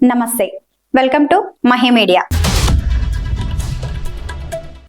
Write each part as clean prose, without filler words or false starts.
నమస్తే, welcome to Mahi media.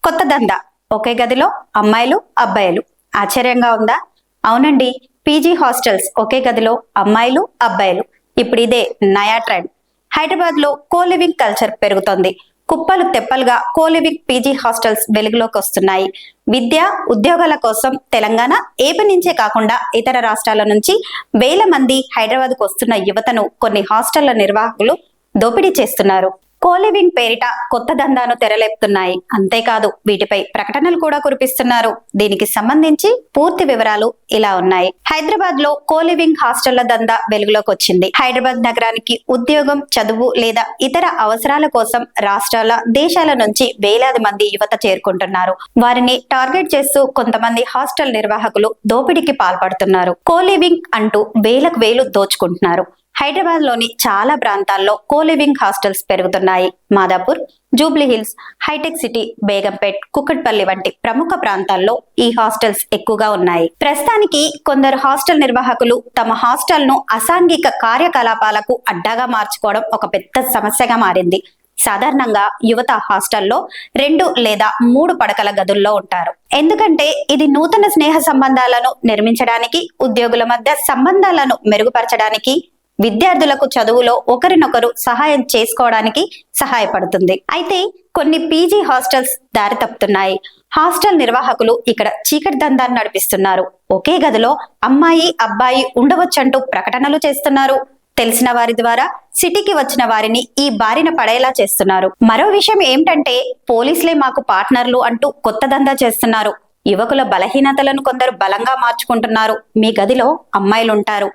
కొత్త దందా, ఒకే గదిలో అమ్మాయిలు అబ్బాయిలు. ఆశ్చర్యంగా ఉందా? అవునండి, పీజీ హాస్టల్స్ ఒకే గదిలో అమ్మాయిలు అబ్బాయిలు. ఇప్పుడు ఇదే నయా ట్రెండ్. హైదరాబాద్ లో కోలివింగ్ కల్చర్ పెరుగుతోంది. కుప్పలు తెప్పలుగా కోలివింగ్ పీజీ హాస్టల్స్ వెలుగులోకి వస్తున్నాయి. విద్య, ఉద్యోగాల కోసం తెలంగాణ, ఏపీ నుంచే కాకుండా ఇతర రాష్ట్రాల నుంచి వేల మంది హైదరాబాద్ కు వస్తున్న యువతను కొన్ని హాస్టళ్ల నిర్వాహకులు దోపిడీ చేస్తున్నారు. కోలివింగ్ పేరిట కొత్త దందాను తెరలేపుతున్నాయి. అంతేకాదు, వీటిపై ప్రకటనలు కూడా కురిపిస్తున్నారు. దీనికి సంబంధించి పూర్తి వివరాలు ఇలా ఉన్నాయి. హైదరాబాద్ లో కోలివింగ్ హాస్టళ్ల దందా వెలుగులోకి వచ్చింది. హైదరాబాద్ నగరానికి ఉద్యోగం, చదువు లేదా ఇతర అవసరాల కోసం రాష్ట్రాల, దేశాల నుంచి వేలాది మంది యువత చేరుకుంటున్నారు. వారిని టార్గెట్ చేస్తూ కొంతమంది హాస్టల్ నిర్వాహకులు దోపిడీకి పాల్పడుతున్నారు. కోలివింగ్ అంటూ వేలకు వేలు దోచుకుంటున్నారు. హైదరాబాద్ లోని చాలా ప్రాంతాల్లో కోలివింగ్ హాస్టల్స్ పెరుగుతున్నాయి. మాదాపూర్, జూబ్లీ హిల్స్, హైటెక్ సిటీ, బేగంపేట్, కుకట్పల్లి వంటి ప్రముఖ ప్రాంతాల్లో ఈ హాస్టల్స్ ఎక్కువగా ఉన్నాయి. ప్రస్తుతానికి కొందరు హాస్టల్ నిర్వాహకులు తమ హాస్టల్ ను అసాంఘిక కార్యకలాపాలకు అడ్డాగా మార్చుకోవడం ఒక పెద్ద సమస్యగా మారింది. సాధారణంగా యువత హాస్టల్లో 2 లేదా 3 పడకల గదుల్లో ఉంటారు. ఎందుకంటే ఇది నూతన స్నేహ సంబంధాలను నిర్మించడానికి, ఉద్యోగుల మధ్య సంబంధాలను మెరుగుపరచడానికి, విద్యార్థులకు చదువులో ఒకరినొకరు సహాయం చేసుకోవడానికి సహాయపడుతుంది. అయితే కొన్ని పీజీ హాస్టల్స్ దారి తప్పుతున్నాయి. హాస్టల్ నిర్వాహకులు ఇక్కడ చీకటి దందాన్ని నడిపిస్తున్నారు. ఒకే గదిలో అమ్మాయి, అబ్బాయి ఉండవచ్చంటూ ప్రకటనలు చేస్తున్నారు. తెలిసిన వారి ద్వారా సిటీకి వచ్చిన వారిని ఈ బారిన పడేలా చేస్తున్నారు. మరో విషయం ఏమిటంటే, పోలీసులే మాకు పార్ట్నర్లు అంటూ కొత్త దందా చేస్తున్నారు. యువకుల బలహీనతలను కొందరు బలంగా మార్చుకుంటున్నారు. మీ గదిలో అమ్మాయిలుంటారు,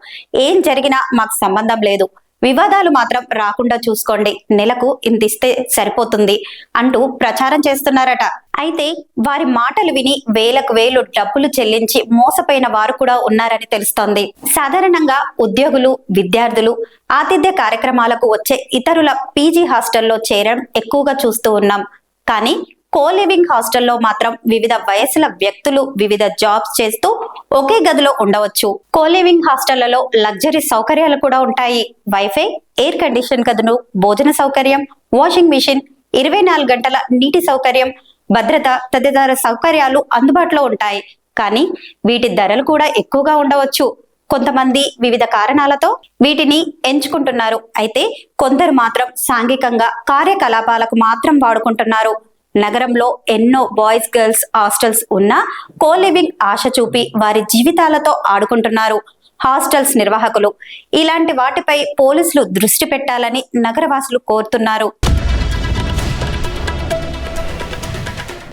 ఏం జరిగినా మాకు సంబంధం లేదు, వివాదాలు మాత్రం రాకుండా చూసుకోండి, నెలకు ఇంతిస్తే సరిపోతుంది అంటూ ప్రచారం చేస్తున్నారట. అయితే వారి మాటలు విని వేలకు వేలు డబ్బులు చెల్లించి మోసపోయిన వారు కూడా ఉన్నారని తెలుస్తోంది. సాధారణంగా ఉద్యోగులు, విద్యార్థులు ఆతిథ్య కార్యక్రమాలకు వచ్చే ఇతరుల పీజీ హాస్టల్లో చేరడం ఎక్కువగా చూస్తూ ఉన్నాం. కానీ కోలివింగ్ హాస్టల్లో మాత్రం వివిధ వయసుల వ్యక్తులు వివిధ జాబ్స్ చేస్తూ ఒకే గదిలో ఉండవచ్చు. కోలివింగ్ హాస్టళ్లలో లగ్జరీ సౌకర్యాలు కూడా ఉంటాయి. వైఫై, ఎయిర్ కండిషన్ గదులు, భోజన సౌకర్యం, వాషింగ్ మిషన్, 24 గంటల నీటి సౌకర్యం, భద్రత తదితర సౌకర్యాలు అందుబాటులో ఉంటాయి. కానీ వీటి ధరలు కూడా ఎక్కువగా ఉండవచ్చు. కొంతమంది వివిధ కారణాలతో వీటిని ఎంచుకుంటున్నారు. అయితే కొందరు మాత్రం సాంఘికంగా కార్యకలాపాలకు మాత్రం వాడుకుంటున్నారు. నగరంలో ఎన్నో బాయ్స్ గర్ల్స్ హాస్టల్స్ ఉన్నా కోలివింగ్ ఆశ చూపి వారి జీవితాలతో ఆడుకుంటున్నారు హాస్టల్స్ నిర్వాహకులు. ఇలాంటి వాటిపై పోలీసులు దృష్టి పెట్టాలని నగరవాసులు కోరుతున్నారు.